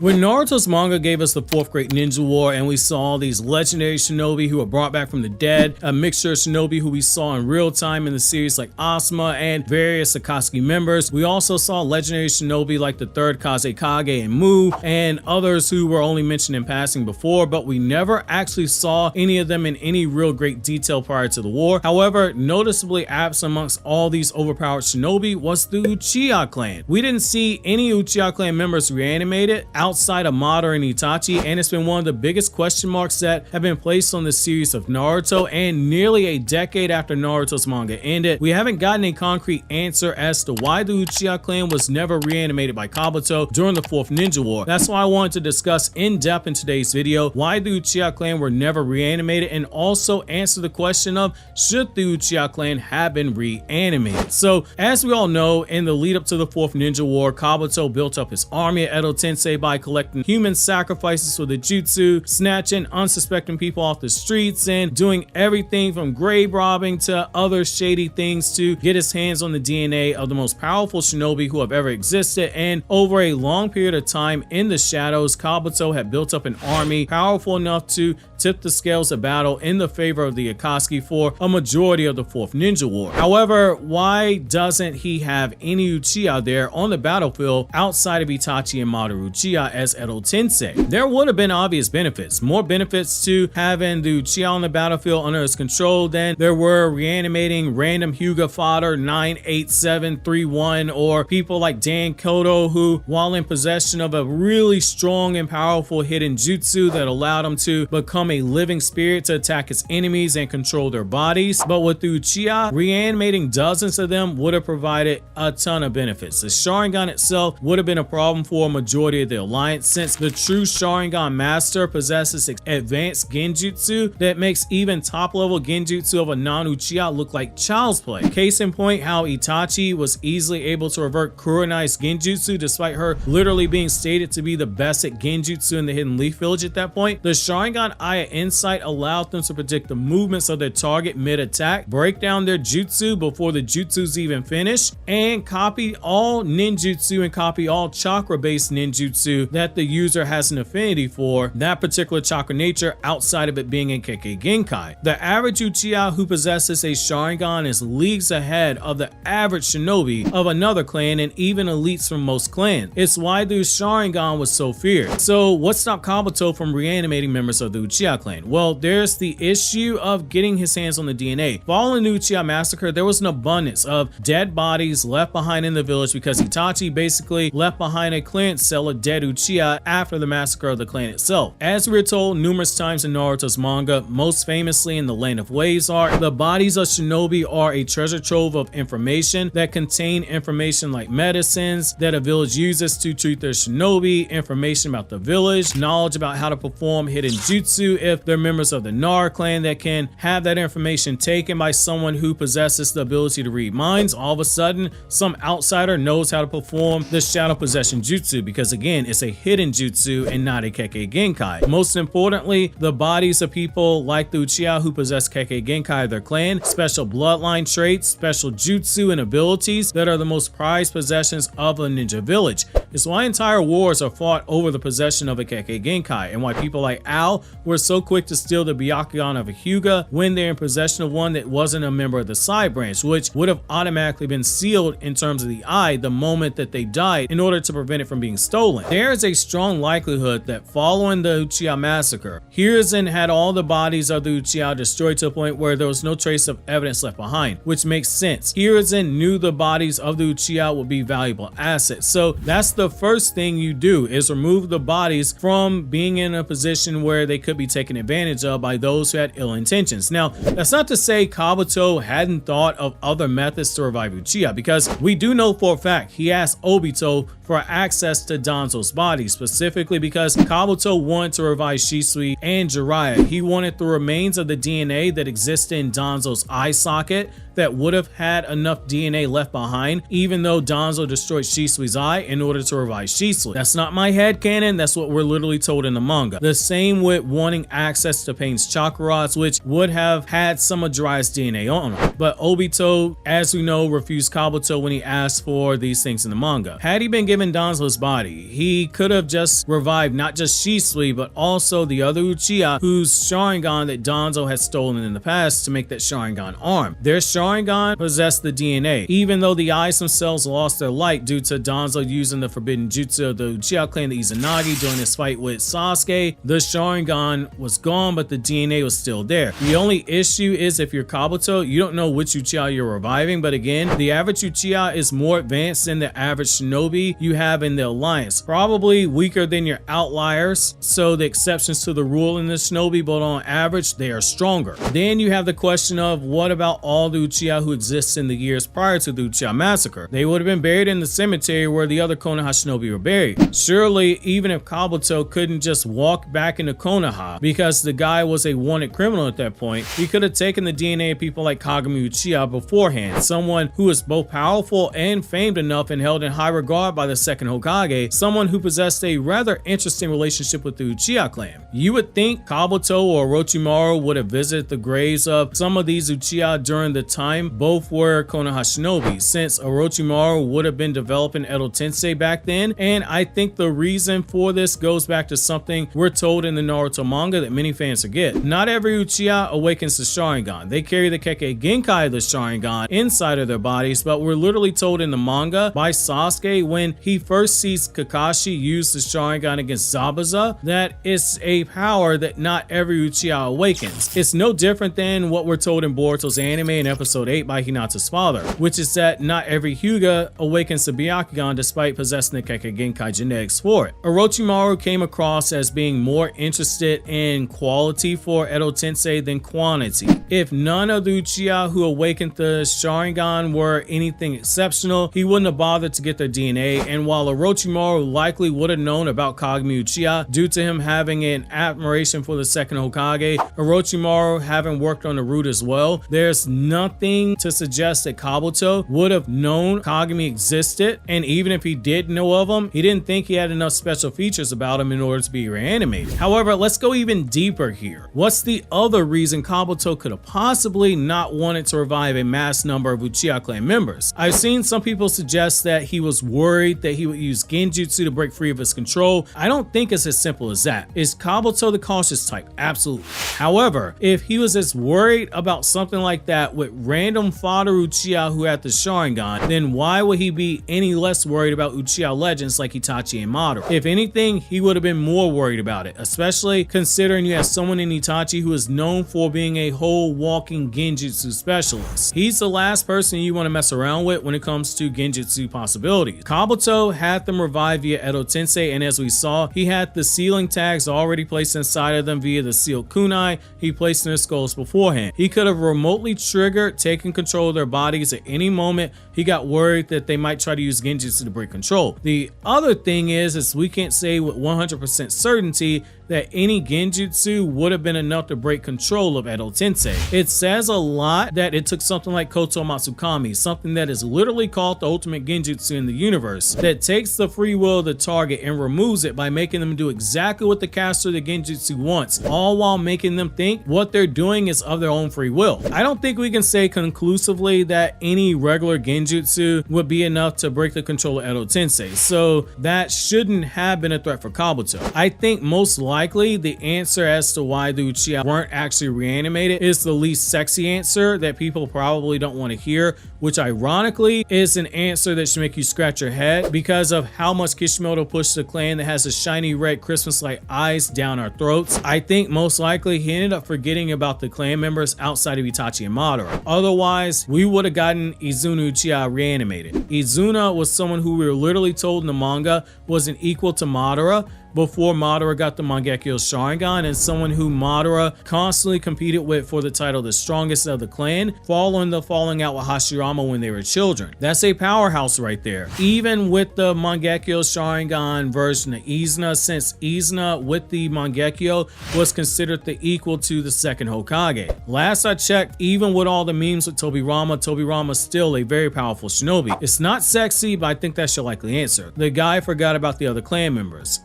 When Naruto's manga gave us the 4th Great Ninja War and we saw these legendary shinobi who were brought back from the dead, a mixture of shinobi who we saw in real time in the series like Asuma and various Akatsuki members, we also saw legendary shinobi like the 3rd Kazekage and Mu and others who were only mentioned in passing before, but we never actually saw any of them in any real great detail prior to the war. However, noticeably absent amongst all these overpowered shinobi was the Uchiha clan. We didn't see any Uchiha clan members reanimated outside of Madara and Itachi, and it's been one of the biggest question marks that have been placed on the series of Naruto. And nearly a decade after Naruto's manga ended, we haven't gotten a concrete answer as to why the Uchiha clan was never reanimated by Kabuto during the 4th Ninja War. That's why I wanted to discuss in depth in today's video why the Uchiha clan were never reanimated, and also answer the question of should the Uchiha clan have been reanimated. So as we all know, in the lead up to the 4th Ninja War, Kabuto built up his army at Edo Tensei by collecting human sacrifices for the jutsu, snatching unsuspecting people off the streets, and doing everything from grave robbing to other shady things to get his hands on the DNA of the most powerful shinobi who have ever existed. And over a long period of time in the shadows, Kabuto had built up an army powerful enough to tip the scales of battle in the favor of the Akatsuki for a majority of the 4th Ninja War. However, why doesn't he have any Uchiha there on the battlefield outside of Itachi and Madara Uchiha as Edo Tensei? There would have been obvious benefits, more benefits to having the Uchiha on the battlefield under his control than there were reanimating random Hyuga fodder 98731 or people like Dan Kodo who, while in possession of a really strong and powerful hidden jutsu that allowed him to become a living spirit to attack his enemies and control their bodies. But with the Uchiha, reanimating dozens of them would have provided a ton of benefits. The Sharingan itself would have been a problem for a majority of the alliance, since the true Sharingan master possesses advanced genjutsu that makes even top level genjutsu of a non-Uchiha look like child's play. Case in point, how Itachi was easily able to revert Kurenai's genjutsu despite her literally being stated to be the best at genjutsu in the Hidden Leaf Village at that point. The Sharingan Eye of Insight allowed them to predict the movements of their target mid-attack, break down their jutsu before the jutsu's even finished, and copy all ninjutsu and copy all chakra-based ninjutsu that the user has an affinity for that particular chakra nature outside of it being in Kekkei Genkai. The average Uchiha who possesses a Sharingan is leagues ahead of the average shinobi of another clan and even elites from most clans. It's why the Sharingan was so feared. So what stopped Kabuto from reanimating members of the Uchiha clan? Well, there's the issue of getting his hands on the DNA. Following the Uchiha massacre, there was an abundance of dead bodies left behind in the village because Itachi basically left behind a clearance cell of dead Uchiha after the massacre of the clan itself. As we were told numerous times in Naruto's manga, most famously in the Land of Waves arc, the bodies of shinobi are a treasure trove of information that contain information like medicines that a village uses to treat their shinobi, information about the village, knowledge about how to perform hidden jutsu if they're members of the Nar clan that can have that information taken by someone who possesses the ability to read minds. All of a sudden, some outsider knows how to perform the shadow possession jutsu because again, it's a hidden jutsu and not a Kekkei Genkai. Most importantly, the bodies of people like the Uchiha who possess Kekkei Genkai of their clan, special bloodline traits, special jutsu and abilities that are the most prized possessions of a ninja village. It's why entire wars are fought over the possession of a Kekkei Genkai, and why people like Ao were so quick to steal the Byakugan of a Hyuga when they're in possession of one that wasn't a member of the side branch, which would have automatically been sealed in terms of the eye the moment that they died in order to prevent it from being stolen. There is a strong likelihood that following the Uchiha massacre, Hiruzen had all the bodies of the Uchiha destroyed to a point where there was no trace of evidence left behind, which makes sense. Hiruzen knew the bodies of the Uchiha would be valuable assets, so that's the first thing you do, is remove the bodies from being in a position where they could be taken advantage of by those who had ill intentions. Now, that's not to say Kabuto hadn't thought of other methods to revive Uchiha, because we do know for a fact he asked Obito for access to Danzo's body, specifically because Kabuto wanted to revive Shisui and Jiraiya. He wanted the remains of the DNA that existed in Danzo's eye socket that would have had enough DNA left behind, even though Danzo destroyed Shisui's eye in order to revive Shisui. That's not my headcanon, that's what we're literally told in the manga. The same with wanting access to Pain's chakra rods, which would have had some of Jiraiya's DNA on them. But Obito, as we know, refused Kabuto when he asked for these things in the manga. Had he been given Danzo's body, he he could have just revived not just Shisui, but also the other Uchiha whose Sharingan that Danzo had stolen in the past to make that Sharingan arm. Their Sharingan possessed the DNA, even though the eyes themselves lost their light due to Danzo using the forbidden jutsu of the Uchiha clan, the Izanagi, during his fight with Sasuke. The Sharingan was gone, but the DNA was still there. The only issue is if you're Kabuto, you don't know which Uchiha you're reviving, but again, the average Uchiha is more advanced than the average shinobi you have in the alliance. Probably weaker than your outliers, so the exceptions to the rule in the shinobi, but on average, they are stronger. Then you have the question of what about all the Uchiha who exist in the years prior to the Uchiha massacre? They would have been buried in the cemetery where the other Konoha shinobi were buried. Surely, even if Kabuto couldn't just walk back into Konoha because the guy was a wanted criminal at that point, he could have taken the DNA of people like Kagami Uchiha beforehand, someone who is both powerful and famed enough and held in high regard by the second Hokage, someone who possessed a rather interesting relationship with the Uchiha clan. You would think Kabuto or Orochimaru would have visited the graves of some of these Uchiha during the time both were Konoha shinobi, since Orochimaru would have been developing Edo Tensei back then, and I think the reason for this goes back to something we're told in the Naruto manga that many fans forget. Not every Uchiha awakens the Sharingan. They carry the Kekkei Genkai of the Sharingan inside of their bodies, but we're literally told in the manga by Sasuke when he first sees Kakashi use the Sharingan against Zabuza that it's a power that not every Uchiha awakens. It's no different than what we're told in Boruto's anime in episode 8 by Hinata's father, which is that not every Hyuga awakens the Byakugan despite possessing the Kekkei Genkai genetics for it. Orochimaru came across as being more interested in quality for Edo Tensei than quantity. If none of the Uchiha who awakened the Sharingan were anything exceptional, he wouldn't have bothered to get their DNA, and while Orochimaru likely would have known about Kagami Uchiha due to him having an admiration for the second Hokage, Orochimaru having worked on the root as well, there's nothing to suggest that Kabuto would have known Kagami existed, and even if he did know of him, he didn't think he had enough special features about him in order to be reanimated. However, let's go even deeper here. What's the other reason Kabuto could have possibly not wanted to revive a mass number of Uchiha clan members? I've seen some people suggest that he was worried that he would use genjutsu to break free of his control. I don't think it's as simple as that. Is Kabuto the cautious type? Absolutely. However, if he was as worried about something like that with random fodder Uchiha who had the Sharingan, then why would he be any less worried about Uchiha legends like Itachi and Madara? If anything, he would have been more worried about it, especially considering you have someone in Itachi who is known for being a whole walking genjutsu specialist. He's the last person you want to mess around with when it comes to genjutsu possibilities. Kabuto had them revive via Edo Tensei, and as we saw, he had the sealing tags already placed inside of them via the sealed kunai he placed in their skulls beforehand. He could have remotely triggered taking control of their bodies at any moment he got worried that they might try to use genjutsu to break control. The other thing is we can't say with 100% certainty that any genjutsu would have been enough to break control of Edo Tensei. It says a lot that it took something like Koto Matsukami, something that is literally called the ultimate genjutsu in the universe, that takes the free will of the target and removes it by making them do exactly what the caster of the genjutsu wants, all while making them think what they're doing is of their own free will. I don't think we can say conclusively that any regular genjutsu would be enough to break the control of Edo Tensei, so that shouldn't have been a threat for Kabuto. I think most likely the answer as to why the Uchiha weren't actually reanimated is the least sexy answer that people probably don't want to hear, which ironically is an answer that should make you scratch your head because of how much Kishimoto pushed the clan that has the shiny red Christmas-like eyes down our throats. I think most likely he ended up forgetting about the clan members outside of Itachi and Madara. Otherwise, we would have gotten Izuna Uchiha reanimated. Izuna was someone who we were literally told in the manga was an equal to Madara before Madara got the Mangekyo Sharingan, and someone who Madara constantly competed with for the title the strongest of the clan, following the falling out with Hashirama when they were children. That's a powerhouse right there. Even with the Mangekyo Sharingan version of Izuna, since Izuna with the Mangekyo was considered the equal to the second Hokage. Last I checked, even with all the memes with Tobirama's still a very powerful shinobi. It's not sexy, but I think that's your likely answer. The guy forgot about the other clan members.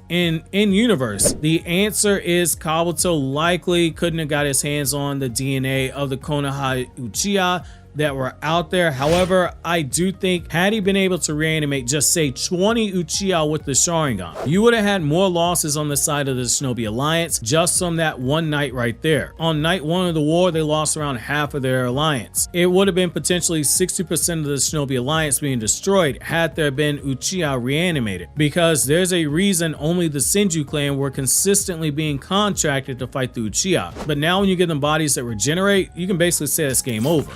In universe, the answer is Kabuto likely couldn't have got his hands on the DNA of the Konoha Uchiha that were out there. However, I do think had he been able to reanimate just say 20 Uchiha with the Sharingan, you would have had more losses on the side of the Shinobi Alliance just from that one night right there. On night 1 of the war, they lost around half of their alliance. It would have been potentially 60% of the Shinobi Alliance being destroyed had there been Uchiha reanimated, because there's a reason only the Senju clan were consistently being contracted to fight the Uchiha. But now when you give them bodies that regenerate, you can basically say it's game over.